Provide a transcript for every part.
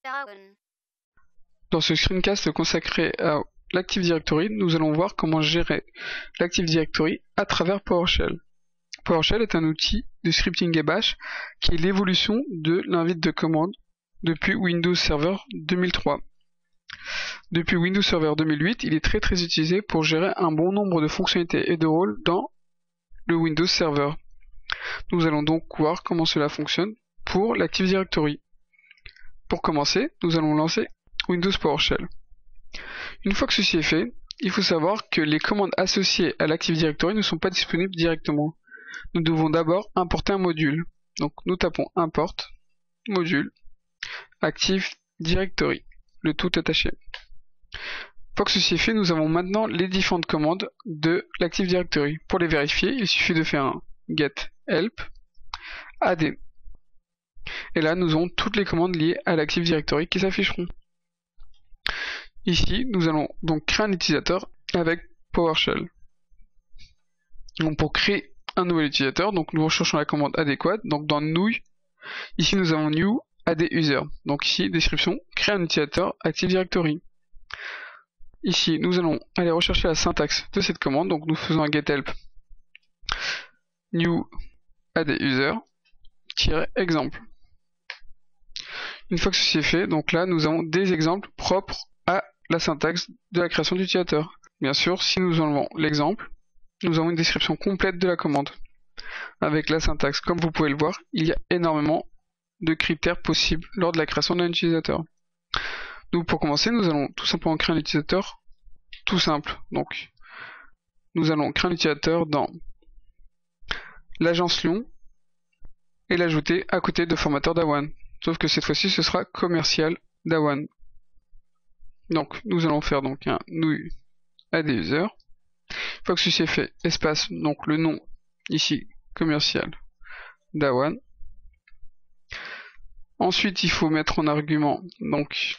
Dawan. Dans ce screencast consacré à l'Active Directory, nous allons voir comment gérer l'Active Directory à travers PowerShell. PowerShell est un outil de scripting et bash qui est l'évolution de l'invite de commande depuis Windows Server 2003. Depuis Windows Server 2008, il est très utilisé pour gérer un bon nombre de fonctionnalités et de rôles dans le Windows Server. Nous allons donc voir comment cela fonctionne pour l'Active Directory. Pour commencer, nous allons lancer Windows PowerShell. Une fois que ceci est fait, il faut savoir que les commandes associées à l'Active Directory ne sont pas disponibles directement. Nous devons d'abord importer un module. Donc nous tapons import module Active Directory, le tout attaché. Une fois que ceci est fait, nous avons maintenant les différentes commandes de l'Active Directory. Pour les vérifier, il suffit de faire un get help add. Et là, nous aurons toutes les commandes liées à l'Active Directory qui s'afficheront. Ici, nous allons donc créer un utilisateur avec PowerShell. Donc pour créer un nouvel utilisateur, donc nous recherchons la commande adéquate. Donc dans new, ici nous avons new add user. Donc ici, description, créer un utilisateur Active Directory. Ici, nous allons aller rechercher la syntaxe de cette commande. Donc nous faisons un get help new add user exemple. Une fois que ceci est fait, donc là nous avons des exemples propres à la syntaxe de la création d'utilisateur. Bien sûr, si nous enlevons l'exemple, nous avons une description complète de la commande. Avec la syntaxe, comme vous pouvez le voir, il y a énormément de critères possibles lors de la création d'un utilisateur. Donc pour commencer, nous allons tout simplement créer un utilisateur tout simple. Donc nous allons créer un utilisateur dans l'agence Lyon et l'ajouter à côté de formateur Dawan. Sauf que cette fois-ci, ce sera commercial Dawan. Donc, nous allons faire donc un new add user. Une fois que ceci est fait, espace, donc le nom, ici, commercial Dawan. Ensuite, il faut mettre en argument, donc,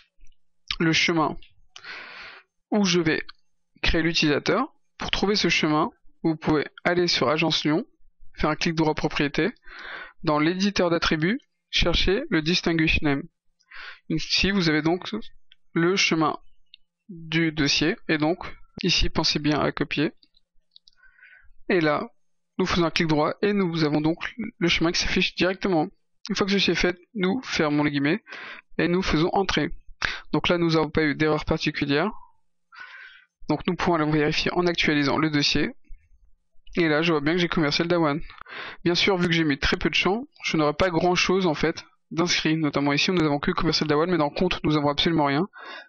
le chemin où je vais créer l'utilisateur. Pour trouver ce chemin, vous pouvez aller sur Agence Lyon, faire un clic droit propriété. Dans l'éditeur d'attributs, cherchez le distinguish name. Ici, vous avez donc le chemin du dossier. Et donc, ici, pensez bien à copier. Et là, nous faisons un clic droit et nous avons donc le chemin qui s'affiche directement. Une fois que ceci est fait, nous fermons les guillemets et nous faisons entrer. Donc là, nous n'avons pas eu d'erreur particulière. Donc nous pouvons aller vérifier en actualisant le dossier. Et là, je vois bien que j'ai commercial Dawan. Bien sûr, vu que j'ai mis très peu de champs, je n'aurai pas grand chose en fait d'inscrit. Notamment ici, nous n'avons que commercial Dawan, mais dans compte, nous n'avons absolument rien.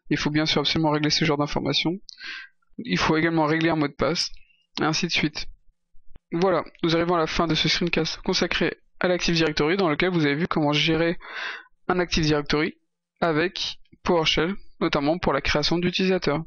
Il faut bien sûr absolument régler ce genre d'informations. Il faut également régler un mot de passe, et ainsi de suite. Voilà, nous arrivons à la fin de ce screencast consacré à l'Active Directory, dans lequel vous avez vu comment gérer un Active Directory avec PowerShell, notamment pour la création d'utilisateurs.